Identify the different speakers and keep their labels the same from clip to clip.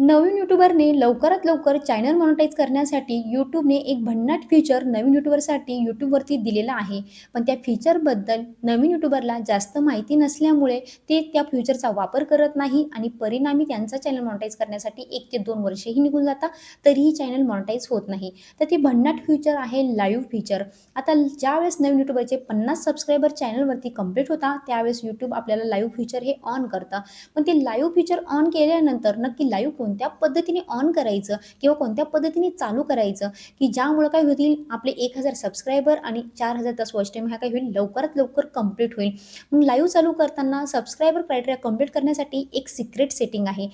Speaker 1: नवीन यूट्यूबरने लवकरात लवकर channel monetize करण्यासाठी यूट्यूबने एक भन्नाट फीचर नवीन यूट्यूबरसाठी यूट्यूबवरती दिलेला आहे. पण त्या फीचरबद्दल नवीन यूट्यूबरला जास्त माहिती नसल्यामुळे ते त्या फीचरचा वापर करत नाही आणि परिणामी त्यांचा चॅनल मॉनिटाईज करण्यासाठी 1 ते 2 वर्षेही निघून जातात, तरीही चॅनल मॉनिटाईज होत नाही. तर ती भन्नाट फीचर आहे लाईव्ह फीचर. आता ज्यावेळेस नवीन यूट्यूबरचे 50 सबस्क्रायबर चॅनलवरती कंप्लीट होतात, त्यावेळेस यूट्यूब आपल्याला लाईव्ह फीचर हे ऑन करतं. पण ते लाईव्ह फीचर ऑन केल्यानंतर नक्की लाईव्ह कोणत्या पद्धतीने ऑन करायचं किंवा कोणत्या पद्धतीने चालू करायचं, की ज्यामुळं काय होतील आपले 1000 सबस्क्रायबर आणि 4000 तास वॉच टाईम हा काय होईल लवकरात लवकर कंप्लीट होईल. मग लाईव्ह चालू करताना सबस्क्रायबर क्रायटेरिया कंप्लीट करण्यासाठी एक सिक्रेट सेटिंग आहे.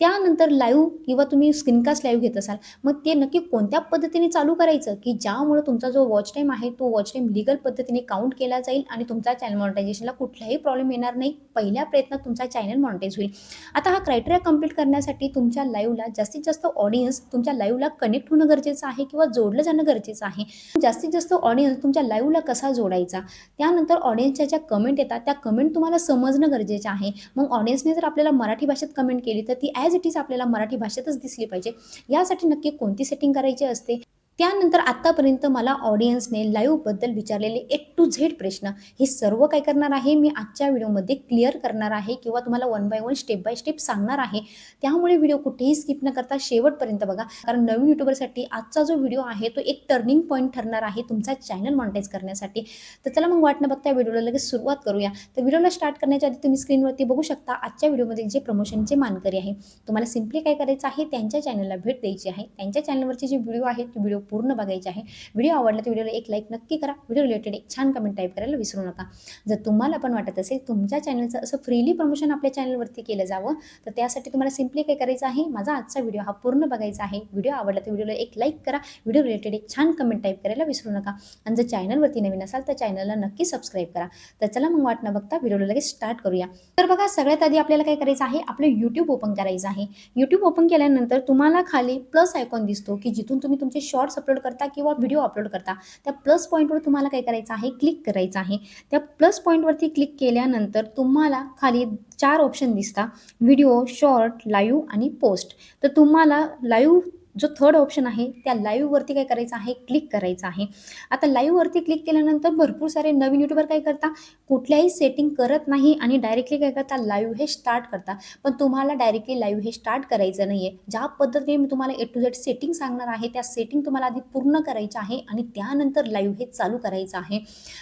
Speaker 1: त्यानंतर लाईव्ह किंवा तुम्ही स्क्रीनकास्ट लाईव्ह घेत असाल, मग ते नक्की कोणत्या पद्धतीने चालू करायचं, की ज्यामुळे तुमचा जो वॉच टाईम आहे, तो वॉच टाईम लीगल पद्धतीने काउंट केला जाईल आणि तुमचा चॅनल मॉनिटायझेशनला कुठलाही प्रॉब्लेम येणार नाही. पहिल्या प्रयत्नात तुमचा चॅनल मॉनिटाईज होईल. आता हा क्रायटेरिया कंप्लीट करण्यासाठी तुमच्या लाईव्हला जास्तीत जास्त ऑडियन्स तुमच्या लाईव्हला कनेक्ट होणं गरजेचं आहे किंवा जोडलं जाणं गरजेचं आहे. जास्तीत जास्त ऑडियन्स तुमच्या लाईव्हला कसा जोडायचा, त्यानंतर ऑडियन्सच्या ज्या कमेंट येतात, त्या कमेंट तुम्हाला समजणं गरजेचं आहे. मग ऑडियन्सने जर आपल्याला मराठी भाषेत कमेंट केली, तर ती ॲज इट इज आपल्याला मराठी भाषेतच दिसली पाहिजे. यासाठी नक्की कोणती सेटिंग करायची असते? त्यानंतर आत्तापर्यंत मला ऑडियन्सने लाईव्हबद्दल विचारलेले ए टू झेड प्रश्न, हे सर्व काय करणार आहे मी आजच्या व्हिडिओमध्ये क्लिअर करणार आहे किंवा तुम्हाला one by one, step by step सांगणार आहे. त्यामुळे व्हिडिओ कुठेही स्किप न करता शेवटपर्यंत बघा. कारण नवीन यूट्यूबरसाठी आजचा जो व्हिडिओ आहे, तो एक टर्निंग पॉईंट ठरणार आहे तुमचा चॅनल मॉनिटाईज करण्यासाठी. तर चला मग वाट न बघता व्हिडिओला लगेच सुरुवात करूया. तर व्हिडिओला स्टार्ट करण्याच्या आधी तुम्ही स्क्रीनवरती बघू शकता आजच्या व्हिडिओमध्ये जे प्रमोशनचे मानकरी आहे. तुम्हाला सिम्पली काय करायचं आहे, त्यांच्या चॅनलला भेट द्यायची आहे. त्यांच्या चॅनलवरचे जे व्हिडिओ आहेत, ते व्हिडिओ पूर्ण बघायचे आहे. व्हिडिओ आवडला तर व्हिडिओला एक लाईक नक्की करा. व्हिडिओ रिलेटेड एक छान कमेंट टाईप करायला विसरू नका. जर तुम्हाला पण वाटत असेल तुमच्या चॅनलचं असं फ्रीली प्रमोशन आपल्या चॅनलवरती केलं जावं, तर त्यासाठी तुम्हाला सिम्पली काय करायचं आहे, माझा आजचा व्हिडिओ हा पूर्ण बघायचा आहे. व्हिडिओ आवडला तर व्हिडिओला एक लाईक करा. व्हिडिओ रिलेटेड एक छान कमेंट टाईप करायला विसरू नका. आणि जर चॅनलवरती नवीन असाल तर चॅनलला नक्की सबस्क्राईब करा. तर चला मग वाट न बघता व्हिडिओला लगेच स्टार्ट करूया. तर बघा, सगळ्यात आधी आपल्याला काय करायचं आहे, आपलं यूट्यूब ओपन करायचं आहे. यूट्यूब ओपन केल्यानंतर तुम्हाला खाली प्लस आयकॉन दिसतो, की जिथून तुम्ही तुमचे शॉर्ट्स अपलोड करता किंवा व्हिडिओ अपलोड करता. त्या प्लस पॉईंटवर तुम्हाला काय करायचं आहे, क्लिक करायचं आहे. त्या प्लस पॉईंटवरती क्लिक केल्यानंतर तुम्हाला खाली 4 ऑप्शन दिसतात: व्हिडिओ, शॉर्ट, लाईव्ह आणि पोस्ट. तर तुम्हाला लाईव्ह जो थर्ड ऑप्शन आहे, त्या लाईव्हवरती काय करायचं आहे, क्लिक करायचं आहे. आता लाईव्हवरती क्लिक केल्यानंतर भरपूर सारे नवीन यूट्यूबर काय करतात, कुठल्याही सेटिंग करत नाही आणि डायरेक्टली काय करतात, लाईव्ह हे स्टार्ट करतात. पण तुम्हाला डायरेक्टली लाईव्ह हे स्टार्ट करायचं नाही आहे. ज्या पद्धतीने मी तुम्हाला ए टू झेड सेटिंग सांगणार आहे, त्या सेटिंग तुम्हाला आधी पूर्ण करायच्या आहे आणि त्यानंतर लाईव्ह हे चालू करायचं आहे.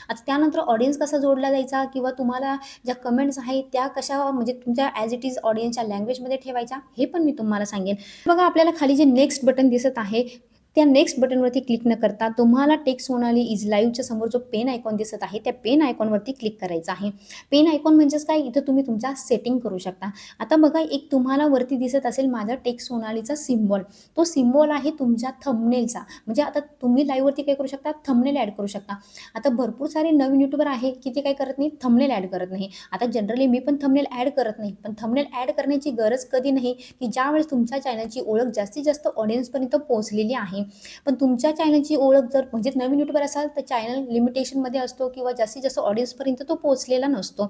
Speaker 1: आता त्यानंतर ऑडियन्स कसा जोडला जायचा किंवा तुम्हाला ज्या कमेंट्स आहेत त्या कशा म्हणजे तुमच्या ॲज इट इज ऑडियन्सच्या लँग्वेजमध्ये ठेवायच्या, हे पण मी तुम्हाला सांगेन. बघा, आपल्याला खाली जे नेक्स्ट बटन दिसत आहे, त्या नेक्स्ट बटनवरती क्लिक न करता तुम्हाला टेक्स्ट सोनाली इज लाईव्हच्या समोर जो पेन आयकॉन दिसत आहे, त्या पेन आयकॉनवरती क्लिक करायचं आहे. पेन आयकॉन म्हणजेच काय, इथं तुम्ही तुमच्या सेटिंग करू शकता. आता बघा, एक तुम्हाला वरती दिसत असेल माझा टेक्स्ट सोनालीचा सिम्बॉल. तो सिम्बॉल आहे तुमच्या थंबनेलचा. म्हणजे आता तुम्ही लाईव्हवरती काय करू शकता, थंबनेल ॲड करू शकता. आता भरपूर सारे नवीन यूट्यूबर आहे की ते काय करत नाही, थंबनेल ॲड करत नाही. आता जनरली मी पण थंबनेल ॲड करत नाही, पण थंबनेल ॲड करण्याची गरज कधी नाही, की ज्यावेळेस तुमच्या चॅनलची ओळख जास्तीत जास्त ऑडियन्सपर्यंत पोहोचलेली आहे. पण तुमच्या चॅनलची ओळख जर म्हणजे नवीन यूट्यूबर असाल तर चॅनल लिमिटेशनमध्ये असतो किंवा जास्तीत जास्त ऑडियन्सपर्यंत तो पोहोचलेला नसतो.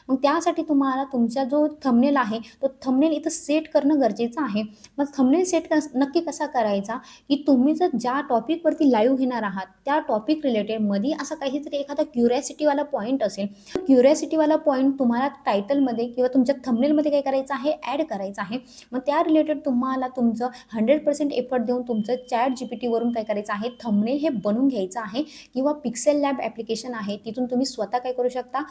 Speaker 1: मग त्यासाठी तुम्हाला तुमचा जो थंबनेल आहे, तो थंबनेल इथं सेट करणं गरजेचं आहे. मग थंबनेल सेट नक्की कसा करायचा, की तुम्ही जर ज्या टॉपिकवरती लाईव्ह घेणार आहात, त्या टॉपिक रिलेटेड मध्ये असा काहीतरी एखादा क्युरिओसिटीवाला पॉईंट असेल. क्युरिओसिटीवाला पॉईंट तुम्हाला टायटलमध्ये किंवा तुमच्या थंबनेलमध्ये काय करायचं आहे, ॲड करायचं आहे. मग त्या रिलेटेड तुम्हाला तुमचं 100% एफर्ट देऊन तुमचं ChatGPTवरून काय करायचं आहे, थंबनेल हे बनवून घ्यायचं आहे किंवा पिक्सेल लॅब ॲप्लिकेशन आहे, तिथून तुम्ही स्वतः काय करू शकता,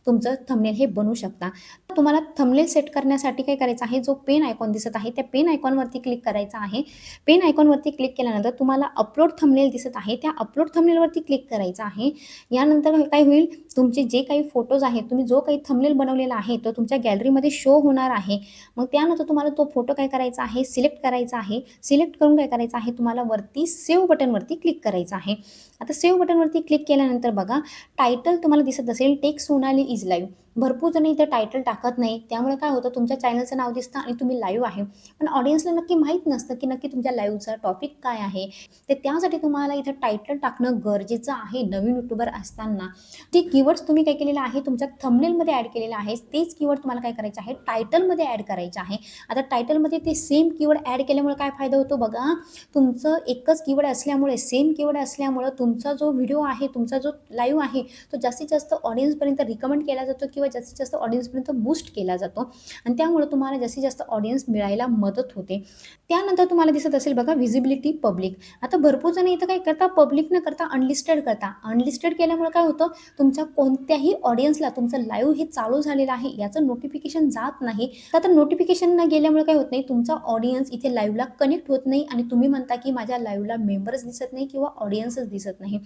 Speaker 1: तुमचं थंबनेल हे बनवू शकता. तुम्हाला थंबनेल सेट करण्यासाठी काय करायचं आहे, जो पेन आयकॉन दिसत आहे, त्या पेन आयकॉनवरती क्लिक करायचं आहे. पेन आयकॉनवरती क्लिक केल्यानंतर तुम्हाला अपलोड थंबनेल दिसत आहे, त्या अपलोड थंबनेलवरती क्लिक करायचं आहे. यानंतर काय होईल, तुमचे जे काही फोटोज आहेत, तुम्ही जो काही थंबनेल बनवलेला आहे, तो तुमच्या गॅलरीमध्ये शो होणार आहे. मग त्यानंतर तुम्हाला तो फोटो काय करायचा आहे, सिलेक्ट करायचा आहे. सिलेक्ट करून काय करायचं आहे, तुम्हाला वरती सेव्ह बटनवरती क्लिक करायचं आहे. आता सेव्ह बटनवरती क्लिक केल्यानंतर बघा, टायटल तुम्हाला दिसत असेल टेक्स्ट सोनाली इज लाईव्ह. भरपूर जण इथे टायटल टाकत नाही. त्यामुळे काय होतं तुमच्या चॅनलचं नाव दिसतं आणि तुम्ही लाईव्ह आहे. पण ऑडियन्सला नक्की माहीत नसतं, की नक्की तुमच्या लाईव्हचा टॉपिक काय आहे. तर त्यासाठी तुम्हाला इथं टायटल टाकणं गरजेचं आहे नवीन यूट्यूबर असताना. ते कीवर्ड्स तुम्ही काय केलेलं आहे तुमच्या थंबनेलमध्ये ॲड केलेलं आहे. तेच कीवर्ड तुम्हाला काय करायचे आहे टायटलमध्ये ॲड करायचे आहे. आता टायटलमध्ये ते सेम कीवर्ड ॲड केल्यामुळे काय फायदा होतो बघा, तुमचं एकच कीवर्ड असल्यामुळे, सेम कीवर्ड असल्यामुळं तुमचा जो व्हिडिओ आहे, तुमचा जो लाईव्ह आहे, तो जास्तीत जास्त ऑडियन्सपर्यंत रिकमेंड केला जातो किंवा जास्तीत जास्त ऑडियन्सपर्यंत बूस्ट केला जातो आणि त्यामुळे तुम्हाला जास्तीत जास्त ऑडियन्स मिळायला मदत होते. त्यानंतर तुम्हाला दिसत असेल बघा व्हिजिबिलिटी पब्लिक. आता भरपूर जण इथं काय करता पब्लिक न करता अनलिस्टेड करता. अनलिस्टेड केल्यामुळे काय होतं तुमच्या कोणत्याही ऑडियन्सला तुमचं लाईव्ह हे चालू झालेलं आहे याचं नोटिफिकेशन जात नाही. तर नोटिफिकेशन न गेल्यामुळे काय होत नाही तुमचा ऑडियन्स इथे लाईव्हला कनेक्ट होत नाही आणि तुम्ही म्हणता की माझ्या लाईव्हला मेंबर्स दिसत नाही किंवा ऑडियन्सच दिसत नाही.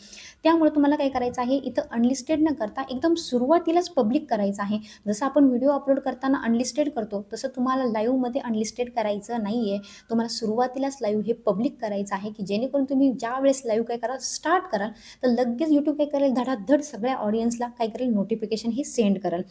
Speaker 1: त्यामुळे तुम्हाला काय करायचं आहे इथं अनलिस्टेड न करता एकदम सुरुवातीलाच पब्लिक करायचं आहे. जसं आपण व्हिडिओ अपलोड करताना अनलिस्टेड करतो तसं तुम्हाला लाईव्हमध्ये अनलिस्टेड करायचं नाही आहे. तुम्हाला सुरुवातीलाच लाईव्ह हे पब्लिक करायचं आहे की जेणेकरून तुम्ही ज्यावेळेस लाईव्ह काय करा स्टार्ट कराल तर लगेच यूट्यूब काय करेल धडाधड सगळ्या ऑडियन्सला काय करेल नोटिफिकेशन हे सेंड करेल.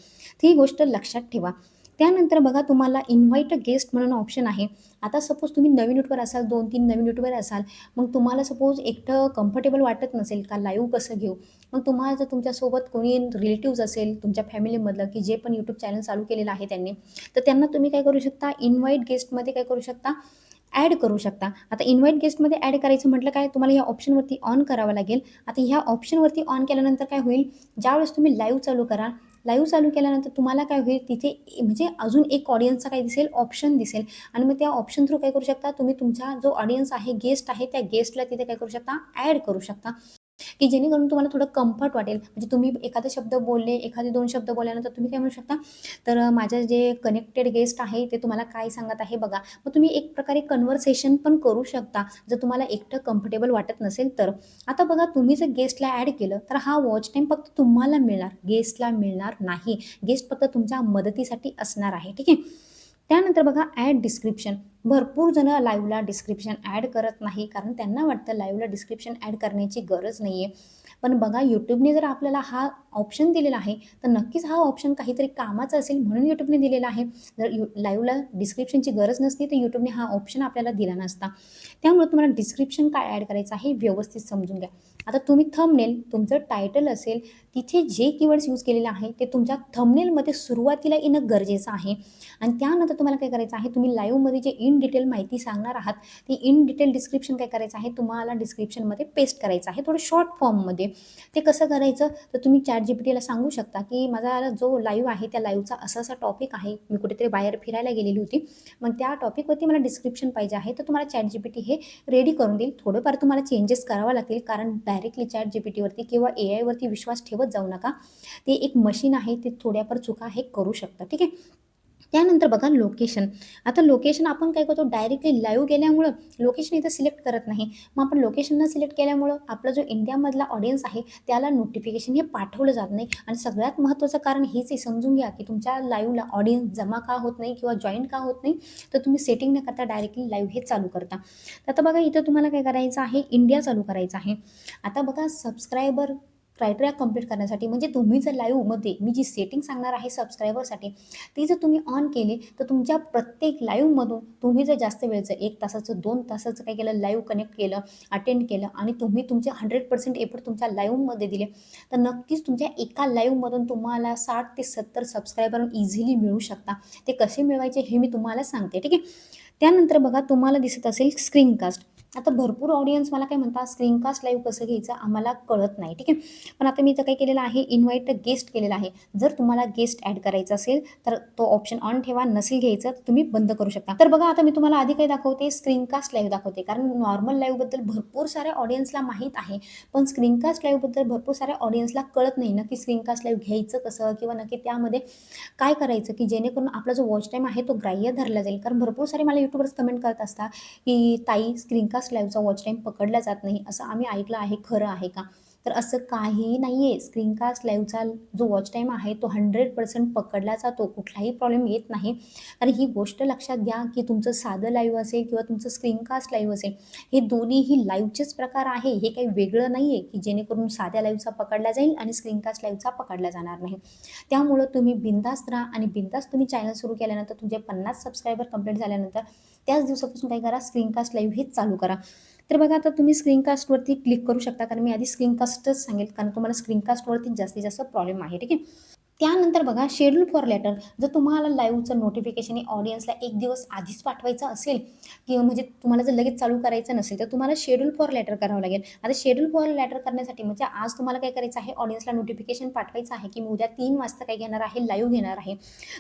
Speaker 1: ती गोष्ट लक्षात ठेवा. त्यानंतर बघा तुम्हाला इन्व्हाइट अ गेस्ट म्हणून ऑप्शन आहे. आता सपोज तुम्ही नवीन यूट्यूबर असाल 2-3 नवीन यूट्यूबर असाल मग तुम्हाला सपोज एकटं कम्फर्टेबल वाटत नसेल का लाईव्ह कसं घेऊ. मग तुम्हाला जर तुमच्यासोबत कोणी रिलेटिव्स असेल तुमच्या फॅमिलीमधलं की जे पण यूट्यूब चॅनल चालू केलेलं आहे त्यांनी तर त्यांना तुम्ही काय करू शकता इन्व्हाइट गेस्टमध्ये काय करू शकता ॲड करू शकता. आता इन्व्हाइट गेस्टमध्ये ॲड करायचं म्हटलं काय तुम्हाला ह्या ऑप्शनवरती ऑन करावं लागेल. आता ह्या ऑप्शनवरती ऑन केल्यानंतर काय होईल ज्यावेळेस तुम्ही लाईव्ह चालू कराल लाईव्ह चालू केल्यानंतर तुम्हाला काय होईल तिथे म्हणजे अजून एक ऑडियन्सचा काय दिसेल ऑप्शन दिसेल आणि मग त्या ऑप्शन थ्रू काय करू शकता तुम्ही तुमचा जो ऑडियन्स आहे गेस्ट आहे त्या गेस्टला तिथे काय करू शकता ॲड करू शकता. की जेणेकरून तुम्हाला थोडं कम्फर्ट वाटेल. म्हणजे तुम्ही एखादा शब्द बोलले, एखादे 2 शब्द बोलल्यानंतर तुम्ही काय म्हणू शकता, तर माझे जे कनेक्टेड गेस्ट आहे ते तुम्हाला काय सांगत आहे बघा. मग तुम्ही एक प्रकारे कन्व्हर्सेशन पण करू शकता, जर तुम्हाला एकटं कम्फर्टेबल वाटत नसेल तर. आता बघा तुम्ही जर गेस्टला ॲड केलं, तर हा वॉच टाईम फक्त तुम्हाला मिळणार, गेस्टला मिळणार नाही. गेस्ट फक्त तुमच्या मदतीसाठी असणार आहे, ठीक आहे. त्यानंतर बघा ॲड डिस्क्रिप्शन. भरपूर जणं लाईव्हला डिस्क्रिप्शन ॲड करत नाही, कारण त्यांना वाटतं लाईव्हला डिस्क्रिप्शन ॲड करण्याची गरज नाही आहे. पण बघा YouTubeने जर आपल्याला हा ऑप्शन दिलेला आहे, तर नक्कीच हा ऑप्शन काहीतरी कामाचा असेल म्हणून YouTubeने दिलेला आहे. जर लाईव्हला डिस्क्रिप्शनची गरज नसती, तर YouTubeने हा ऑप्शन आपल्याला दिला नसता. त्यामुळे तुम्हाला डिस्क्रिप्शन काय ॲड करायचं आहे व्यवस्थित समजून घ्या. आता तुम्ही थंबनेल, तुमचं टायटल असेल, तिथे जे कीवर्ड्स यूज केलेले आहे, ते तुमच्या थंबनेलमध्ये सुरुवातीला येणं गरजेचं आहे. आणि त्यानंतर तुम्हाला काय करायचं आहे, तुम्ही लाईव्हमध्ये जे इन डिटेल माहिती सांगणार आहात, ती इन डिटेल डिस्क्रिप्शन काय करायचं आहे, तुम्हाला डिस्क्रिप्शनमध्ये पेस्ट करायचं आहे, थोडं शॉर्ट फॉर्ममध्ये. ते कसं करायचं, तर तुम्ही ChatGPTला सांगू शकता, की माझा जो लाईव्ह आहे, त्या लाईव्हचा असा-असा टॉपिक आहे. मी कुठेतरी बाहेर फिरायला गेलेली होती. मग त्या टॉपिकवरती मला डिस्क्रिप्शन पाहिजे आहे, तर तुम्हाला ChatGPT हे रेडी करून देईल. थोडेफार तुम्हाला चेंजेस करावे लागतील, कारण डायरेक्टली ChatGPTवरती किंवा एआयवरती विश्वास ठेवत जाऊ नका. ते एक मशीन आहे, ते थोड्याफार चुका हे करू शकतं, ठीक आहे. त्यानंतर बघा लोकेशन. आता लोकेशन आपण काय करतो डायरेक्टली लाईव्ह गेल्यामुळं लोकेशन इथं सिलेक्ट करत नाही. मग आपण लोकेशन न सिलेक्ट केल्यामुळं आपला जो इंडियामधला ऑडियन्स आहे त्याला नोटिफिकेशन हे पाठवलं जात नाही आणि सगळ्यात महत्त्वाचं कारण हेच आहे समजून घ्या, की तुमच्या लाईव्हला ऑडियन्स जमा का होत नाही किंवा जॉइन का होत नाही, तर तुम्ही सेटिंग न करता डायरेक्टली लाईव्ह हे चालू करता. तर आता बघा इथं तुम्हाला काय करायचं आहे इंडिया चालू करायचं आहे. आता बघा सबस्क्रायबर क्रायटेरिया कंप्लीट करण्यासाठी म्हणजे तुम्ही जर लाईव्हमध्ये मी जी सेटिंग सांगणार आहे सबस्क्रायबरसाठी ती जर तुम्ही ऑन केली तर तुमच्या प्रत्येक लाईव्हमधून तुम्ही जर जास्त वेळचं 1 तासाचं 2 तासाचं काय केलं लाईव्ह कनेक्ट केलं, अटेंड केलं आणि तुम्ही तुमचे 100% एफर्ट तुमच्या लाईव्हमध्ये दिले, तर नक्कीच तुमच्या एका लाईव्हमधून तुम्हाला 60 ते 70 सबस्क्रायबर इझिली मिळू शकता. ते कसे मिळवायचे हे मी तुम्हाला सांगते, ठीक आहे. त्यानंतर बघा तुम्हाला दिसत असेल स्क्रीनकास्ट. आता भरपूर ऑडियन्स मला काय म्हणतात स्क्रीनकास्ट लाईव्ह कसं घ्यायचं आम्हाला कळत नाही, ठीक आहे. पण आता मी इथं काय केलेलं आहे इन्व्हाइट गेस्ट केलेला आहे. जर तुम्हाला गेस्ट ॲड करायचा असेल तर तो ऑप्शन ऑन ठेवा, नसेल घ्यायचं तर तुम्ही बंद करू शकता. तर बघा आता मी तुम्हाला आधी काय दाखवते स्क्रीनकास्ट लाईव्ह दाखवते, कारण नॉर्मल लाईव्हबद्दल भरपूर साऱ्या ऑडियन्सला माहीत आहे, पण स्क्रीनकास्ट लाईव्हबद्दल भरपूर साऱ्या ऑडियन्सला कळत नाही नक्की स्क्रीनकास्ट लाईव्ह घ्यायचं कसं किंवा नक्की त्यामध्ये काय करायचं, की जेणेकरून आपला जो वॉच टाईम आहे तो ग्राह्य धरला जाईल. कारण भरपूर सारे मला यूट्यूबर्स कमेंट करत असतात, की ताई स्क्रीनकास्ट लाईव्हचा वॉच टाईम पकडला जात नाही, असं आम्ही ऐकलं आहे, खरं आहे का? तर असं काहीही नाही आहे. स्क्रीनकास्ट लाईव्हचा जो वॉच टाईम आहे तो 100% पकडला जातो. कुठलाही प्रॉब्लेम येत नाही. आणि ही गोष्ट लक्षात घ्या, की तुमचं साधं लाईव्ह असेल किंवा तुमचं स्क्रीनकास्ट लाईव्ह असेल, हे दोन्हीही लाईव्हचेच प्रकार आहे. हे काही वेगळं नाही आहे, की जेणेकरून साध्या लाईव्हचा पकडला जाईल आणि स्क्रीनकास्ट लाईव्हचा पकडला जाणार नाही. त्यामुळं तुम्ही बिनधास्त राहा आणि बिनधास्त तुम्ही चॅनल सुरू केल्यानंतर तुमचे 50 सबस्क्रायबर कंप्लीट झाल्यानंतर त्याच दिवसापासून काय करा, स्क्रीनकास्ट लाईव्ह हेच चालू करा. तर बघा आता तुम्ही स्क्रीनकास्टवरती क्लिक करू शकता, कारण मी आधी स्क्रीनकास्टच सांगेल, कारण तुम्हाला स्क्रीनकास्टवरती जास्तीत जास्त प्रॉब्लेम आहे. ठीक आहे. त्यानंतर बघा शेड्यूल फॉर लेटर. जर तुम्हाला लाईव्हचं नोटिफिकेशन हे ऑडियन्सला 1 दिवस आधीच पाठवायचं असेल किंवा म्हणजे तुम्हाला जर लगेच चालू करायचं नसेल, तर तुम्हाला शेड्यूल फॉर लेटर करावं लागेल. आता शेड्यूल फॉर लेटर करण्यासाठी म्हणजे आज तुम्हाला काय करायचं आहे, ऑडियन्सला नोटिफिकेशन पाठवायचं आहे, की मी उद्या 3 वाजता काय घेणार आहे, लाईव्ह घेणार आहे.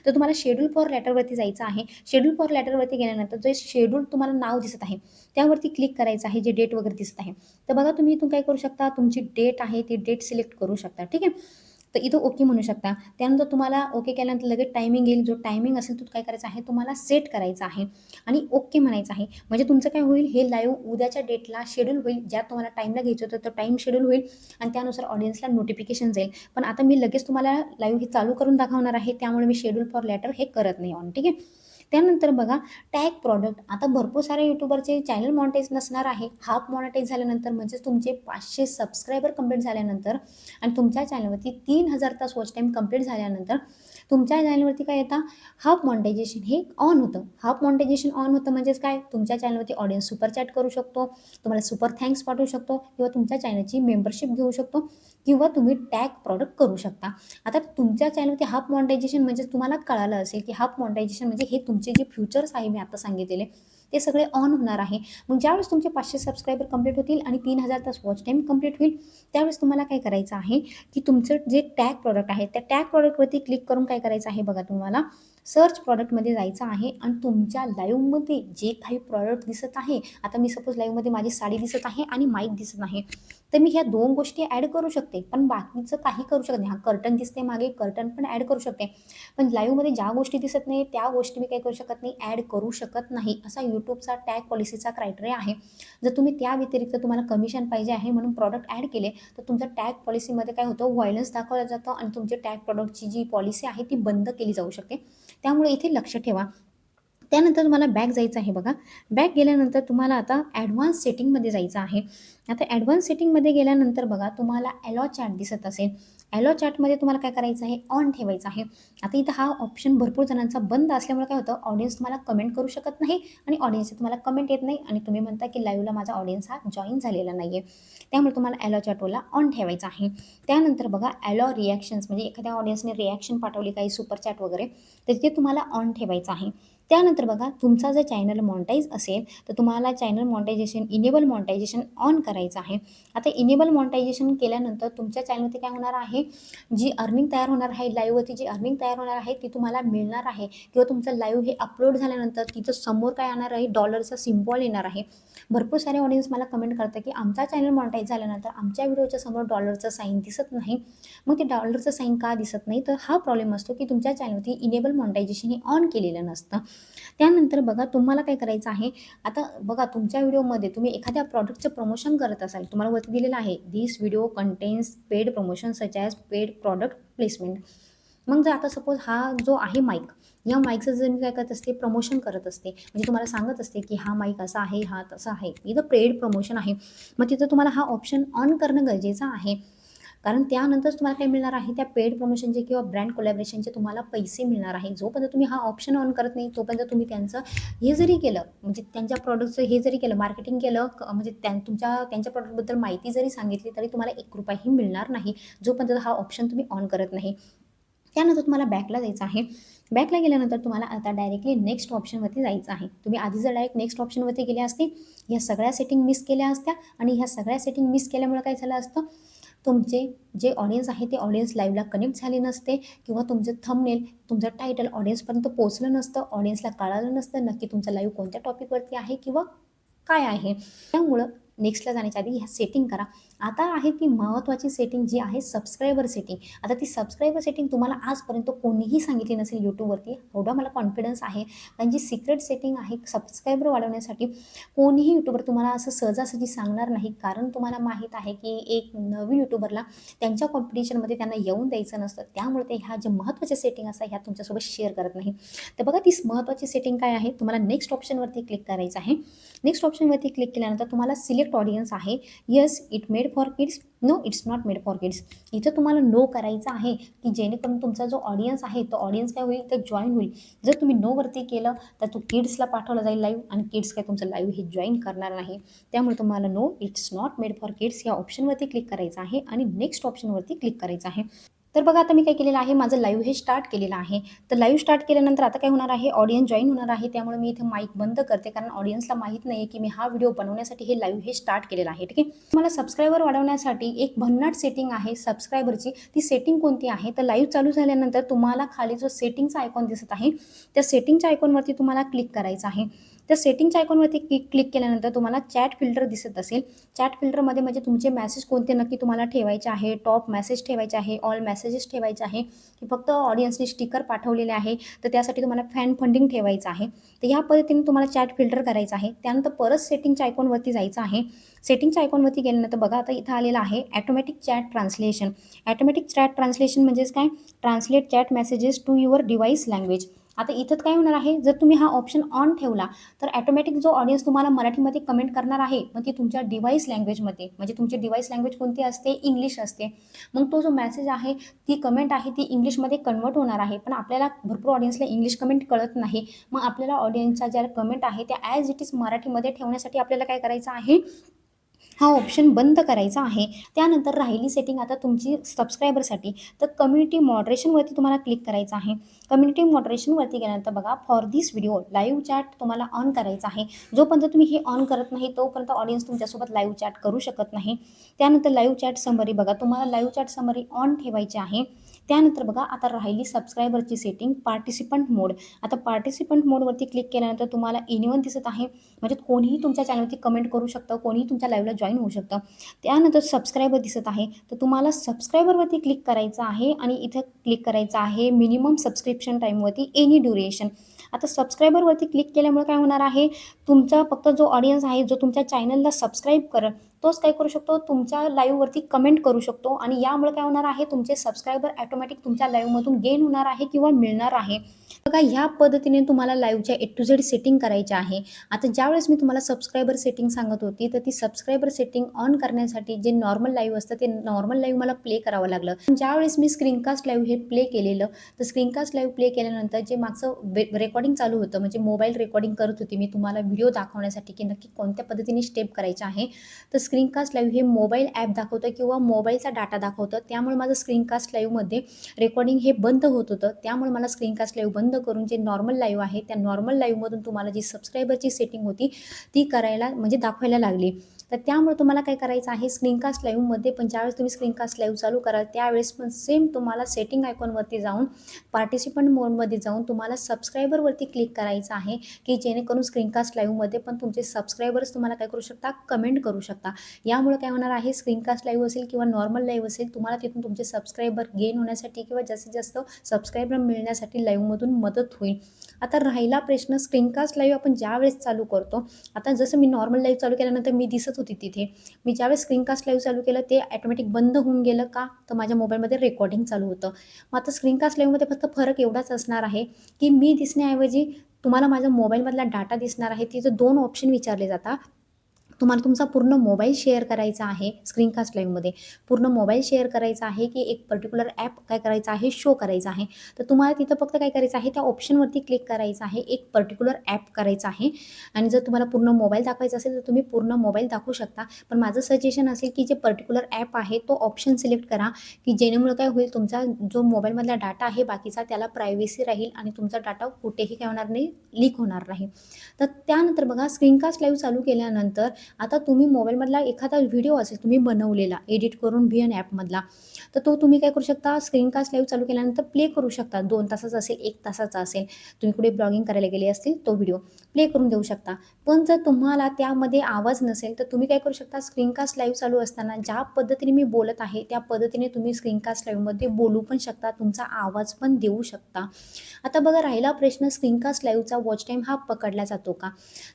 Speaker 1: तर तुम्हाला शेड्यूल फॉर लेटरवरती जायचं आहे. शेड्यूल फॉर लेटरवरती गेल्यानंतर जे शेड्यूल तुम्हाला नाव दिसत आहे, त्यावरती क्लिक करायचं आहे, जे डेट वगैरे दिसत आहे. तर बघा तुम्ही इथून काय करू शकता, तुमची डेट आहे ती डेट सिलेक्ट करू शकता. ठीक आहे. तर इथं ओके म्हणू शकता. त्यानंतर तुम्हाला ओके केल्यानंतर लगेच टायमिंग येईल. जो टायमिंग असेल तो काय करायचा आहे, तुम्हाला सेट करायचा आहे आणि ओके म्हणायचं आहे. म्हणजे तुमचं काय होईल, हे लाईव्ह उद्याच्या डेटला शेड्यूल होईल. ज्या तुम्हाला टाईमला घ्यायचं होतं तो टाईम शेड्यूल होईल आणि त्यानुसार ऑडियन्सला नोटिफिकेशन जाईल. पण आता मी लगेच तुम्हाला लाईव्ह हे चालू करून दाखवणार आहे. त्यामुळे मी शेड्यूल फॉर लेटर हे करत नाही ऑन. ठीक आहे. त्यानंतर बघा टॅग प्रॉडक्ट. आता भरपूर सारे यूट्यूबरचे चॅनल मॉनिटाईज नसणार आहे. हाफ मॉनिटाईज झाल्यानंतर म्हणजेच तुमचे 500 सबस्क्रायबर कंप्लीट झाल्यानंतर आणि तुमच्या चॅनलवरती 3000 तास वॉच टाईम कंप्लीट झाल्यानंतर तुमच्या चॅनलवरती काय येतं, हाफ मॉनिटायझेशन हे ऑन होतं. हाफ मॉनिटायझेशन ऑन होतं म्हणजेच काय, तुमच्या चॅनलवरती ऑडियन्स सुपर चॅट करू शकतो, तुम्हाला सुपर थँक्स पाठवू शकतो किंवा तुमच्या चॅनलची मेंबरशिप घेऊ शकतो किंवा तुम्ही टॅग प्रॉडक्ट करू शकता. आता तुमच्या चॅनलवरती हाफ मॉनिटायझेशन म्हणजे तुम्हाला कळालं असेल, की हाफ मॉनिटायझेशन म्हणजे हे तुमचे जे फ्युचर्स आहे मी आता सांगितलेले, ते सगळे ऑन होणार आहे. मग ज्यावेळेस तुमचे 500 सबस्क्रायबर कंप्लीट होतील आणि 3000 तास वॉच टाईम कंप्लीट होईल, त्यावेळेस तुम्हाला काय करायचं आहे, की तुमचं जे टॅग प्रॉडक्ट आहे, त्या टॅग प्रॉडक्टवरती क्लिक करून काय करायचं आहे बघा तुम्हाला, सर्च प्रॉडक्टमध्ये जायचं आहे आणि तुमच्या लाईव्हमध्ये जे काही प्रॉडक्ट दिसत आहे, आता मी सपोज लाईव्हमध्ये माझी साडी दिसत आहे आणि माईक दिसत आहे, तर मी ह्या 2 गोष्टी ॲड करू शकते. पण बाकीचं काही करू शकत नाही. हां, कर्टन दिसते मागे, कर्टन पण ॲड करू शकते. पण लाईव्हमध्ये ज्या गोष्टी दिसत नाही, त्या गोष्टी मी काय करू शकत नाही, ॲड करू शकत नाही. असा YouTubeचा टॅग पॉलिसीचा क्रायटेरिया आहे. जर तुम्ही त्या व्यतिरिक्त तुम्हाला कमिशन पाहिजे आहे म्हणून प्रॉडक्ट ॲड केले, तर तुमच्या टॅग पॉलिसीमध्ये काय होतं, व्हायलन्स दाखवलं जातं आणि तुमची टॅग प्रॉडक्टची जी पॉलिसी आहे ती बंद केली जाऊ शकते. त्यामुळे इथे लक्ष ठेवा. त्यानंतर तुम्हाला बॅक जायचं आहे बघा. बॅक गेल्यानंतर तुम्हाला आता ॲडव्हान्स सेटिंगमध्ये जायचं आहे. आता ॲडव्हान्स सेटिंगमध्ये गेल्यानंतर बघा तुम्हाला अलो चॅट दिसत असेल. अलो चॅटमध्ये तुम्हाला काय करायचं आहे, ऑन ठेवायचं आहे. आता इथं हा ऑप्शन भरपूर जणांचा बंद असल्यामुळे काय होतं, ऑडियन्स तुम्हाला कमेंट करू शकत नाही आणि ऑडियन्सची तुम्हाला कमेंट येत नाही आणि तुम्ही म्हणता की लाईव्हला माझा ऑडियन्स हा जॉइन झालेला नाही आहे. त्यामुळे तुम्हाला अलो चॅटला ऑन ठेवायचं आहे. त्यानंतर बघा अलो रिॲक्शन्स, म्हणजे एखाद्या ऑडियन्सने रिॲक्शन पाठवली काही सुपर चॅट वगैरे, तर ते तुम्हाला ऑन ठेवायचं आहे. त्यानंतर बघा तुमचा जर चॅनल मॉनिटाईज असेल, तर तुम्हाला channel monetization, enable monetization on करायचं आहे. आता इनेबल मॉनिटायझेशन केल्यानंतर तुमच्या चॅनलवरती काय होणार आहे, जी अर्निंग तयार होणार आहे, लाईव्हवरती जी अर्निंग तयार होणार आहे ती तुम्हाला मिळणार आहे किंवा तुमचं लाईव्ह हे अपलोड झाल्यानंतर तिथं समोर काय येणार आहे, डॉलरचा सिम्बॉल येणार आहे. भरपूर सारे ऑडियन्स मला कमेंट करतात, की आमचा चॅनल मॉनिटाईज झाल्यानंतर आमच्या व्हिडिओच्या समोर डॉलरचं साईन दिसत नाही. मग ते डॉलरचं साईन का दिसत नाही, तर हा प्रॉब्लेम असतो, की तुमच्या चॅनलवरती इनेबल मॉनिटायझेशन हे ऑन केलेलं नसतं. त्यानंतर बघा तुम्हाला काय करायचं आहे, आता बघा तुमच्या व्हिडिओमध्ये तुम्ही एखाद्या प्रॉडक्टचं प्रमोशन करत असाल, तुम्हाला वरती दिलेलं आहे, "this video contains paid promotion such as paid product placement." मग जर आता सपोज हा जो आहे माईक, या माईकचं जर मी काय करत असते, प्रमोशन करत असते, म्हणजे तुम्हाला सांगत असते, की हा माईक असा आहे, हा तसा आहे. इथं पेड प्रमोशन आहे. मग तिथं तुम्हाला हा ऑप्शन ऑन करणं गरजेचं आहे. कारण त्यानंतरच तुम्हाला काय मिळणार आहे, त्या पेड प्रमोशनचे किंवा ब्रँड कोलॅबरेशनचे तुम्हाला पैसे मिळणार आहे. जोपर्यंत तुम्ही हा ऑप्शन ऑन करत नाही, तोपर्यंत तुम्ही त्यांचं हे जरी केलं, म्हणजे त्यांच्या प्रॉडक्टचं हे जरी केलं, मार्केटिंग केलं, म्हणजे त्यांच्या प्रॉडक्टबद्दल माहिती जरी सांगितली, तरी तुम्हाला ₹1ही मिळणार नाही, जोपर्यंत हा ऑप्शन तुम्ही ऑन करत नाही. त्यानंतर तुम्हाला बॅकला जायचं आहे. बॅकला गेल्यानंतर तुम्हाला आता डायरेक्टली नेक्स्ट ऑप्शनवरती जायचं आहे. तुम्ही आधी जर डायरेक्ट नेक्स्ट ऑप्शनवरती गेले असते, ह्या सगळ्या सेटिंग मिस केल्या असत्या आणि ह्या सगळ्या सेटिंग मिस केल्यामुळे काय झालं असतं, तुमचे जे ऑडियन्स आहे ते ऑडियन्स लाईव्हला कनेक्ट झाले नसते किंवा तुमचं थंबनेल, तुमचं टायटल ऑडियन्सपर्यंत पोहोचलं नसतं, ऑडियन्सला कळालं नसतं नक्की तुमचं लाईव्ह कोणत्या टॉपिकवरती आहे किंवा काय आहे. त्यामुळं नेक्स्टला जाण्याच्या आधी ह्या सेटिंग करा. आता आहे ती महत्त्वाची सेटिंग जी आहे सबस्क्रायबर सेटिंग. आता ती सबस्क्रायबर सेटिंग तुम्हाला आजपर्यंत कोणीही सांगितली नसेल YouTubeवरती. एवढा मला कॉन्फिडन्स आहे. कारण जी सिक्रेट सेटिंग आहे सबस्क्रायबर वाढवण्यासाठी कोणीही यूट्यूबर तुम्हाला असं सहजासहजी सांगणार नाही. कारण तुम्हाला माहीत आहे की एक नवीन यूट्यूबरला त्यांच्या कॉम्पिटिशनमध्ये त्यांना येऊन द्यायचं नसतं. त्यामुळे ते ह्या ज्या महत्त्वाच्या सेटिंग असतात ह्या तुमच्यासोबत शेअर करत नाही. तर बघा ती महत्त्वाची सेटिंग काय आहे, तुम्हाला नेक्स्ट ऑप्शनवरती क्लिक करायचं आहे. नेक्स्ट ऑप्शनवरती क्लिक केल्यानंतर तुम्हाला सिलेक्ट ऑडियन्स आहे. Yes it made for kids, no it's not made for kids. इथं तुम्हाला नो करायचं आहे की जेणेकरून तुमचा जो ऑडियन्स आहे तो ऑडियन्स काय होईल तर जॉईन होईल. जर तुम्ही नोवरती केलं तर तो किड्सला पाठवला जाईल लाईव्ह आणि किड्स काय तुमचं लाईव्ह हे जॉईन करणार नाही. त्यामुळे तुम्हाला no it's not made for kids या ऑप्शनवरती क्लिक करायचं आहे आणि नेक्स्ट ऑप्शनवरती क्लिक करायचं आहे. तर बघा आता मी काय केलेलं आहे, माझं लाईव्ह हे स्टार्ट केलेलं आहे. तर लाईव्ह स्टार्ट केल्यानंतर आता काय होणार आहे, ऑडियन्स जॉईन होणार आहे. त्यामुळे मी इथे माईक बंद करते कारण ऑडियन्सला माहीत नाही की मी हा व्हिडिओ बनवण्यासाठी हे लाईव्ह हे स्टार्ट केलेलं आहे. ठीक आहे. तुम्हाला सबस्क्रायबर वाढवण्यासाठी एक भन्नाट सेटिंग आहे सबस्क्रायबरची. ती सेटिंग कोणती आहे तर लाईव्ह चालू झाल्यानंतर तुम्हाला खाली जो सेटिंगचा आयकॉन दिसत आहे त्या सेटिंगच्या आयकॉनवरती तुम्हाला क्लिक करायचं आहे. त्या सेटिंगच्या आयकॉनवरती क्लिक केल्यानंतर तुम्हाला चॅट फिल्टर दिसत असेल. चॅट फिल्टरमध्ये म्हणजे तुमचे मेसेज कोणते नक्की तुम्हाला ठेवायचे आहे, टॉप मेसेज ठेवायचे आहे, ऑल मेसेजेस ठेवायचे आहे की फक्त ऑडियन्सने स्टिकर पाठवलेले आहे तर त्यासाठी तुम्हाला फॅन फंडिंग ठेवायचं आहे. तर ह्या पद्धतीने तुम्हाला चॅट फिल्टर करायचं आहे. त्यानंतर परत सेटिंगच्या आयकॉनवरती जायचं आहे. सेटिंगच्या आयकॉनवरती गेल्यानंतर बघा आता इथं आलेलं आहे automatic chat translation. Automatic chat translation म्हणजेच काय, translate chat messages to your device language. आता इथं काय होणार आहे, जर तुम्ही हा ऑप्शन ऑन ठेवला तर ऑटोमॅटिक जो ऑडियन्स तुम्हाला मराठीमध्ये कमेंट करणार आहे मग ती तुमच्या डिव्हाइस लँग्वेजमध्ये, म्हणजे तुमची डिव्हाइस लँग्वेज कोणती असते, इंग्लिश असते. मग तो जो मेसेज आहे ती कमेंट आहे ती इंग्लिशमध्ये कन्वर्ट होणार आहे. पण आपल्याला भरपूर ऑडियन्सला इंग्लिश कमेंट कळत नाही. मग आपल्याला ऑडियन्सच्या ज्या कमेंट आहे त्या ॲज इट इज मराठीमध्ये ठेवण्यासाठी आपल्याला काय करायचं आहे, हा ऑप्शन बंद करायचा आहे. त्यानंतर राहिली सेटिंग आता तुमची सबस्क्रायबरसाठी. तर कम्युनिटी मॉडरेशनवरती तुम्हाला क्लिक करायचं आहे. कम्युनिटी मॉडरेशनवरती गेल्यानंतर बघा for this video live chat तुम्हाला ऑन करायचं आहे. जोपर्यंत तुम्ही हे ऑन करत नाही तोपर्यंत ऑडियन्स तुमच्यासोबत लाईव्ह चॅट करू शकत नाही. त्यानंतर लाईव्ह चॅट समरी बघा, तुम्हाला लाईव्ह चॅट समरी ऑन ठेवायची आहे. त्यानंतर बघा आता राहिली सबस्क्रायबरची सेटिंग पार्टिसिपंट मोड. आता पार्टिसिपंट मोडवरती क्लिक केल्यानंतर तुम्हाला एनिवन दिसत आहे, म्हणजे कोणीही तुमच्या चॅनलवरती कमेंट करू शकतं, कोणीही तुमच्या लाईव्हला जॉईन होऊ शकतं. त्यानंतर सबस्क्रायबर दिसत आहे तर तुम्हाला सबस्क्रायबरवरती क्लिक करायचं आहे आणि इथं क्लिक करायचं आहे मिनिमम सबस्क्रिप्शन टाईमवरती एनी ड्युरेशन. आता सबस्क्रायबरवरती क्लिक केल्यामुळे काय होणार आहे, तुमचा फक्त जो ऑडियन्स आहे जो तुमच्या चॅनलला सबस्क्राईब करेल तोच काय करू शकतो, तुमच्या लाईव्हवरती कमेंट करू शकतो आणि यामुळे काय होणार आहे, तुमचे सबस्क्रायबर ऑटोमॅटिक तुमच्या लाईव्हमधून गेन होणार आहे किंवा मिळणार आहे. बघा ह्या पद्धतीने तुम्हाला लाईव्हच्या ए टू झेड सेटिंग करायची आहे. आता ज्यावेळेस मी तुम्हाला सबस्क्रायबर सेटिंग सांगत होती तर ती सबस्क्रायबर सेटिंग ऑन करण्यासाठी जे नॉर्मल लाईव्ह असतं ते नॉर्मल लाईव्ह मला प्ले करावं लागलं. ज्यावेळेस मी स्क्रीनकास्ट लाईव्ह हे प्ले केलेलं तर स्क्रीनकास्ट लाईव्ह प्ले केल्यानंतर जे मागचं रेकॉर्डिंग चालू होतं, म्हणजे मोबाईल रेकॉर्डिंग करत होती मी तुम्हाला व्हिडिओ दाखवण्यासाठी की नक्की कोणत्या पद्धतीने स्टेप करायच्या आहे. तर स्क्रीनकास्ट लाईव्ह हे मोबाईल ॲप दाखवतं किंवा मोबाईलचा डाटा दाखवतं. त्यामुळे माझं स्क्रीनकास्ट लाईव्हमध्ये रेकॉर्डिंग हे बंद होत होतं. त्यामुळे मला स्क्रीनकास्ट लाईव्ह बंद करून जे नॉर्मल लाईव्ह आहे त्या नॉर्मल लाईव्हमधून तुम्हाला जी सबस्क्रायबरची सेटिंग होती ती करायला म्हणजे दाखवायला लागली. तर त्यामुळे तुम्हाला काय करायचं आहे, स्क्रीनकास्ट लाईव्हमध्ये पण ज्यावेळेस तुम्ही स्क्रीनकास्ट लाईव्ह चालू कराल त्यावेळेस पण सेम तुम्हाला सेटिंग आयकॉनवरती जाऊन पार्टिसिपंट मोडमध्ये जाऊन तुम्हाला सबस्क्रायबरवरती क्लिक करायचं आहे की जेणेकरून स्क्रीनकास्ट लाईव्हमध्ये पण तुमचे सबस्क्रायबर्स तुम्हाला काय करू शकता, कमेंट करू शकता. यामुळे काय होणार आहे, स्क्रीनकास्ट लाईव्ह असेल किंवा नॉर्मल लाईव्ह असेल तुम्हाला तिथून तुमचे सबस्क्रायबर गेन होण्यासाठी किंवा जास्तीत जास्त सबस्क्रायबर मिळण्यासाठी लाईव्हमधून मदत होईल. आता राहिला प्रश्न स्क्रीनकास्ट लाईव्ह आपण ज्यावेळेस चालू करतो, आता जसं मी नॉर्मल लाईव्ह चालू केल्यानंतर मी दिसत होती तिथे, मी ज्यावेळेस स्क्रीनकास्ट लाईव्ह चालू केलं ते ऑटोमॅटिक बंद होऊन गेलं का, तर माझ्या मोबाईलमध्ये रेकॉर्डिंग चालू होतं. मग आता स्क्रीनकास्ट लाईव्हमध्ये फक्त फरक एवढाच असणार आहे की मी दिसण्याऐवजी तुम्हाला माझ्या मोबाईलमधला डाटा दिसणार आहे. तिथं 2 ऑप्शन विचारले जातात. तुम्हाला तुमचा पूर्ण मोबाईल शेअर करायचा आहे स्क्रीनकास्ट लाईव्हमध्ये, पूर्ण मोबाईल शेअर करायचा आहे की एक पर्टिक्युलर ॲप काय करायचं आहे, शो करायचं आहे. तर तुम्हाला तिथं फक्त काय करायचं आहे, त्या ऑप्शनवरती क्लिक करायचं आहे, एक पर्टिक्युलर ॲप करायचं आहे. आणि जर तुम्हाला पूर्ण मोबाईल दाखवायचा असेल तर तुम्ही पूर्ण मोबाईल दाखवू शकता. पण माझं सजेशन असेल की जे पर्टिक्युलर ॲप आहे तो ऑप्शन सिलेक्ट करा की जेणेमुळे काय होईल, तुमचा जो मोबाईलमधला डाटा आहे बाकीचा त्याला प्रायव्हसी राहील आणि तुमचा डाटा कुठेही काय होणार नाही, लीक होणार नाही. तर त्यानंतर बघा स्क्रीनकास्ट लाईव्ह चालू केल्यानंतर आता तुम्ही मोबाईलमधला एखादा व्हिडिओ असेल तुम्ही बनवलेला एडिट करून VN ॲपमधला, तर तो तुम्ही काय करू शकता स्क्रीनकास्ट लाईव्ह चालू केल्यानंतर प्ले करू शकता. 2 तासाचा असेल, 1 तासाचा असेल, तुम्ही कुठे ब्लॉगिंग करायला गेले असतील तो व्हिडिओ प्ले करून देऊ शकता. पण जर तुम्हाला त्यामध्ये आवाज नसेल तर तुम्ही काय करू शकता स्क्रीनकास्ट लाईव्ह चालू असताना ज्या पद्धतीने मी बोलत आहे त्या पद्धतीने तुम्ही स्क्रीनकास्ट लाईव्हमध्ये बोलू पण शकता, तुमचा आवाज पण देऊ शकता. आता बघा राहिला प्रश्न स्क्रीनकास्ट लाईव्हचा वॉच टाईम हा पकडला जातो का?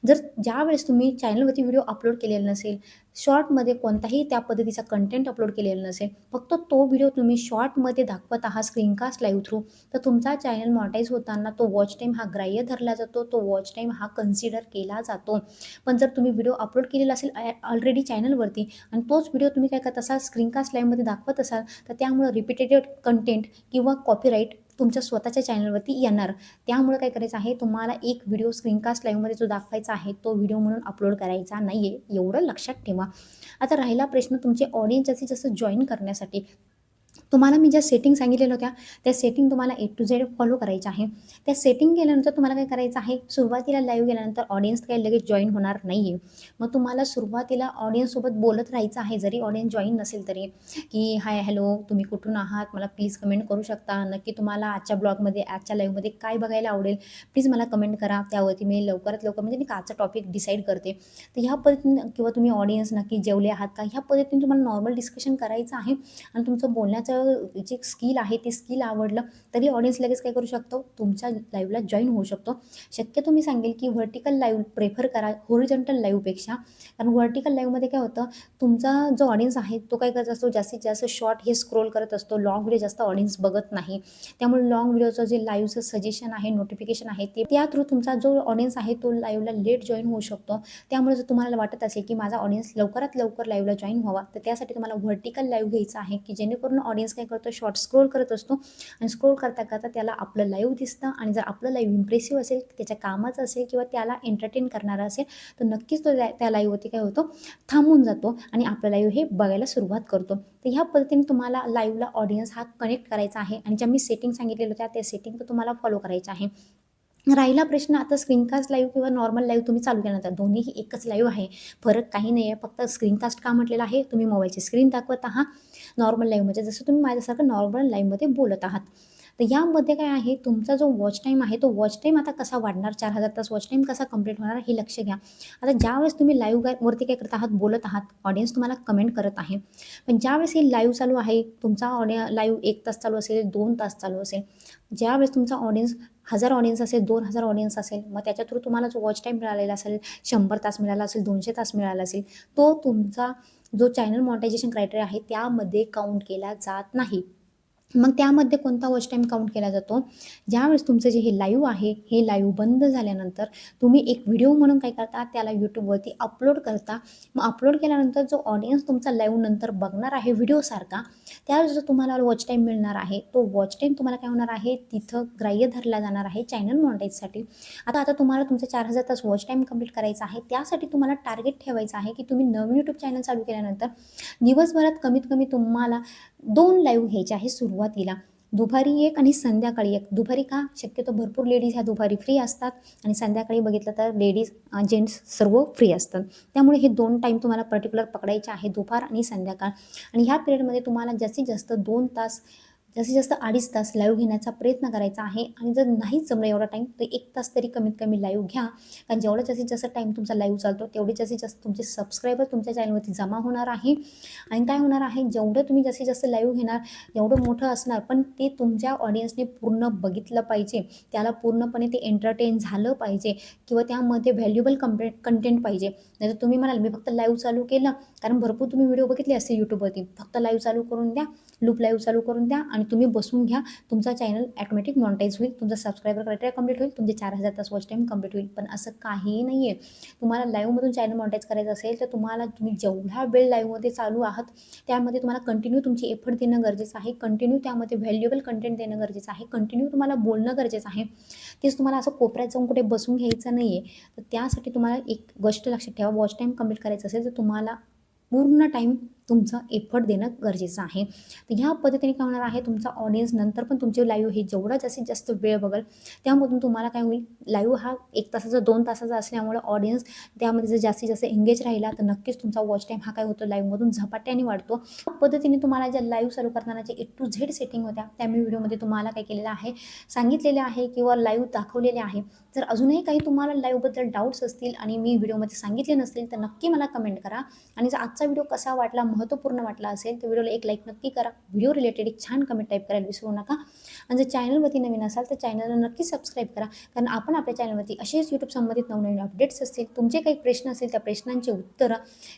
Speaker 1: जर ज्यावेळेस तुम्ही चॅनलवरती व्हिडिओ अपलोड केलेला नसेल, शॉर्टमध्ये कोणताही त्या पद्धतीचा कंटेंट अपलोड केलेला नसेल, फक्त तो व्हिडिओ तुम्ही शॉर्टमध्ये दाखवत आहात स्क्रीनकास्ट लाईव्ह थ्रू, तर तुमचा चॅनल मॉनिटाईज होताना तो वॉच टाईम हा ग्राह्य धरला जातो, तो वॉच टाईम हा कन्सिडर केला जातो. पण जर तुम्ही व्हिडिओ अपलोड केलेला असेल ऑलरेडी चॅनलवरती आणि तोच व्हिडिओ तुम्ही काय करत असाल स्क्रीनकास्ट लाईव्हमध्ये दाखवत असाल, तर त्यामुळे रिपीटेड कंटेंट किंवा कॉपीराईट तुमच्या स्वतःच्या चॅनलवरती येणार. त्यामुळे काय करायचं आहे तुम्हाला एक व्हिडिओ स्क्रीनकास्ट लाईव्हमध्ये जो दाखवायचा आहे तो व्हिडिओ म्हणून अपलोड करायचा नाही आहे, एवढं लक्षात ठेवा. आता राहिला प्रश्न तुमचे ऑडियन्स जास्तीत जास्त जॉईन करण्यासाठी तुम्हाला मी ज्या सेटिंग सांगितलेल्या होत्या त्या सेटिंग तुम्हाला A to Z फॉलो करायच्या आहे. त्या सेटिंग केल्यानंतर तुम्हाला काय करायचं आहे सुरुवातीला लाईव्ह गेल्यानंतर ऑडियन्स काही लगेच जॉईन होणार नाही आहे. मग तुम्हाला सुरुवातीला ऑडियन्ससोबत बोलत राहायचं आहे जरी ऑडियन्स जॉईन नसेल तरी, की हाय हॅलो तुम्ही कुठून आहात मला प्लीज कमेंट करू शकता. नक्की तुम्हाला आजच्या ब्लॉगमध्ये आजच्या लाईव्हमध्ये काय बघायला आवडेल प्लीज मला कमेंट करा. त्यावरती मी लवकरात लवकर म्हणजे मी आजचा टॉपिक डिसाईड करते. तर ह्या पद्धतीने किंवा तुम्ही ऑडियन्स नक्की जेवले आहात का ह्या पद्धतीने तुम्हाला नॉर्मल डिस्कशन करायचं आहे. आणि तुमचं बोलण्याचं जे स्किल आहे ते स्किल आवडलं तरी ऑडियन्स लगेच काय करू शकतो तुमच्या लाईव्हला जॉईन होऊ शकतो. शक्यतो मी सांगेल की व्हर्टिकल लाईव्ह प्रेफर करा हॉरिझॉन्टल लाईव्हपेक्षा. कारण व्हर्टिकल लाईव्हमध्ये काय होतं तुमचा जो ऑडियन्स आहे तो काय करत असतो जास्तीत जास्त शॉर्ट हे स्क्रोल करत असतो, लॉंग व्हिडिओ जास्त ऑडियन्स बघत नाही. त्यामुळे लॉंग व्हिडिओचं जे लाईव्हचं सजेशन आहे नोटिफिकेशन आहे ते त्या थ्रू तुमचा जो ऑडियन्स आहे तो लाईव्हला लेट जॉईन होऊ शकतो. त्यामुळे जर तुम्हाला वाटत असेल की माझा ऑडियन्स लवकरात लवकर लाईव्हला जॉईन व्हावा तर त्यासाठी तुम्हाला व्हर्टिकल लाईव्ह घ्यायचं आहे की जेणेकरून ऑडियन्स काय करतो शॉर्ट स्क्रोल करत असतो आणि स्क्रोल करता करता त्याला आपलं लाईव्ह दिसतं आणि जर आपलं लाईव्ह इम्प्रेसिव्ह असेल त्याच्या कामाचं असेल किंवा त्याला एंटरटेन करणारा असेल तर नक्कीच तो त्या लाईव्हवरती काय होतो थांबून जातो आणि आपलं लाईव्ह हे बघायला सुरुवात करतो. तर ह्या पद्धतीने तुम्हाला लाईव्हला ऑडियन्स हा कनेक्ट करायचा आहे आणि ज्या मी सेटिंग सांगितलेल्या होत्या त्या सेटिंग तर तुम्हाला फॉलो करायच्या आहे. राहिला प्रश्न आता स्क्रीनकास्ट लाईव्ह किंवा नॉर्मल लाईव्ह तुम्ही चालू केल्यानंतर दोन्हीही एकच लाईव्ह आहे, फरक काही नाही आहे. फक्त स्क्रीनकास्ट का म्हटलेलं आहे तुम्ही मोबाईलची स्क्रीन दाखवत आहात नॉर्मल लाईव्हमध्ये जसं तुम्ही माझ्यासारखं नॉर्मल लाईव्हमध्ये बोलत आहात. तर यामध्ये काय आहे तुमचा जो वॉच टाईम आहे तो वॉच टाईम आता कसा वाढणार 4000 तास वॉच टाईम कसा कंप्लीट होणार हे लक्ष घ्या. आता ज्यावेळेस तुम्ही लाईव्हवरती काय करत आहात बोलत आहात ऑडियन्स तुम्हाला कमेंट करत आहे. पण ज्यावेळेस हे लाईव्ह चालू आहे तुमचा लाईव्ह 1 तास चालू असेल 2 तास चालू असेल, ज्यावेळेस तुमचा ऑडियन्स 1000 ऑडियन्स असेल 2000 ऑडियन्स असेल मग त्याच्या थ्रू तुम्हाला जो वॉच टाईम मिळालेला असेल 100 तास मिळाला असेल 200 तास मिळाला असेल तो तुमचा जो चॅनल मॉनिटायझेशन क्रायटेरिया आहे त्यामध्ये काउंट केला जात नाही. मग त्यामध्ये कोणता वॉच टाईम काउंट केला जातो ज्यावेळेस तुमचं जे हे लाईव्ह आहे हे लाईव्ह बंद झाल्यानंतर तुम्ही एक व्हिडिओ म्हणून काय करता त्याला यूट्यूबवरती अपलोड करता. मग अपलोड केल्यानंतर जो ऑडियन्स तुमचा लाईव्ह नंतर बघणार आहे व्हिडिओसारखा त्यावेळेस जो तुम्हाला वॉच टाईम मिळणार आहे तो वॉच टाईम तुम्हाला काय होणार आहे तिथं ग्राह्य धरला जाणार आहे चॅनल मॉनिटाईजसाठी. आता तुम्हाला तुमचं 4000 तास वॉच टाईम कंप्लीट करायचा आहे त्यासाठी तुम्हाला टार्गेट ठेवायचं आहे की तुम्ही नवीन यूट्यूब चॅनल चालू केल्यानंतर दिवसभरात कमीत कमी तुम्हाला 2 लाईव्ह घ्यायचे आहे सुरुवातीला. दुपारी 1 आणि संध्याकाळी 1. दुपारी का शक्यतो भरपूर लेडीज ह्या दुपारी फ्री असतात आणि संध्याकाळी बघितलं तर लेडीज जेंट्स सर्व फ्री असतात. त्यामुळे हे 2 टाईम तुम्हाला पर्टिक्युलर पकडायचे आहे दुपार आणि संध्याकाळ. आणि ह्या पिरियडमध्ये तुम्हाला जास्तीत जास्त 2 तास जास्तीत जास्त 2.5 तास लाईव्ह घेण्याचा प्रयत्न करायचा आहे. आणि जर नाहीच जमलं एवढा टाईम तर 1 तास तरी कमीत कमी लाईव्ह घ्या. कारण जेवढं जास्तीत जास्त टाईम तुमचा लाईव्ह चालतो तेवढे जास्तीत जास्त तुमचे सबस्क्रायबर तुमच्या चॅनलवरती जमा होणार आहे. आणि काय होणार आहे जेवढं तुम्ही जास्तीत जास्त लाईव्ह घेणार एवढं मोठं असणार पण ते तुमच्या ऑडियन्सने पूर्ण बघितलं पाहिजे, त्याला पूर्णपणे ते एंटरटेन झालं पाहिजे किंवा त्यामध्ये व्हॅल्युएबल कंटेंट पाहिजे. नाहीतर तुम्ही म्हणाल मी फक्त लाईव्ह चालू केलं कारण भरपूर तुम्ही व्हिडिओ बघितले असतील यूट्यूबवरती फक्त लाईव्ह चालू करून द्या लूप लाईव्ह चालू करून द्या आणि तुम्ही बसून घ्या तुमचा चॅनल ऑटोमॅटिक मॉनिटाईज होईल, तुमचा सबस्क्रायबर क्रायटेरिया कंप्लीट होईल, तुमचे 4000 तास वॉच टाईम कंप्लीट होईल. पण असं काहीही नाही आहे. तुम्हाला लाईव्हमधून चॅनल मॉनिटाईज करायचं असेल तर तुम्ही जेवढा वेळ लाईव्हमध्ये चालू आहात त्यामध्ये तुम्हाला कंटिन्यू तुमची एफर्ट देणं गरजेचं आहे, कंटिन्यू त्यामध्ये व्हॅल्युएबल कंटेंट देणं गरजेचं आहे, कंटिन्यू तुम्हाला बोलणं गरजेचं आहे. तेच तुम्हाला असं कोपऱ्यात जाऊन कुठे बसून घ्यायचं नाही आहे. तर त्यासाठी तुम्हाला एक गोष्ट लक्षात ठेवा वॉच टाईम कंप्लीट करायचं असेल तर तुम्हाला पूर्ण टाईम तुमचा एफर्ट देणं गरजेचं आहे. तर ह्या पद्धतीने काय होणार आहे, तुमचा ऑडियन्स नंतर पण तुमचे लाईव्ह हे जेवढा जास्तीत जास्त वेळ बघेल, त्यामधून तुम्हाला काय होईल, लाईव्ह हा 1 तासाचा 2 तासाचा असल्यामुळे ऑडियन्स त्यामध्ये जर जास्तीत जास्त एंगेज राहिला तर नक्कीच तुमचा वॉच टाईम हा काय होतो, लाईव्हमधून झपाट्याने वाढतो. पद्धतीने तुम्हाला ज्या लाईव्ह चालू करताना जे A to Z सेटिंग होत्या त्या मी व्हिडिओमध्ये तुम्हाला काय केलेलं आहे, सांगितलेले आहे किंवा लाईव्ह दाखवलेले आहे. जर अजूनही काही तुम्हाला लाईव्हबद्दल डाऊट्स असतील आणि मी व्हिडिओमध्ये सांगितले नसतील तर नक्की मला कमेंट करा. आणि जर आजचा व्हिडिओ कसा वाटला, महत्त्वपूर्ण वाटला असेल तर व्हिडिओला एक लाईक नक्की करा. व्हिडिओ रिलेटेड एक छान कमेंट टाईप करायला विसरू नका. आणि जर चॅनलवरती नवीन असाल तर चॅनलला नक्की सबस्क्राईब करा, कारण आपण आपल्या चॅनलवरती असेच यूट्यूब संबंधित नवनवीन अपडेट्स असतील, तुमचे काही प्रश्न असतील त्या प्रश्नांची उत्तरं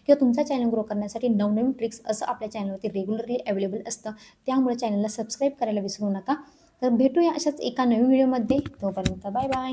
Speaker 1: किंवा तुमचा चॅनल ग्रो करण्यासाठी नवनवीन ट्रिक्स असं आपल्या चॅनलवरती रेग्युलरली अवेलेबल असतं. त्यामुळे चॅनलला सबस्क्राईब करायला विसरू नका. तर भेटूया अशाच एका नवीन व्हिडिओमध्ये. तोपर्यंत बाय बाय.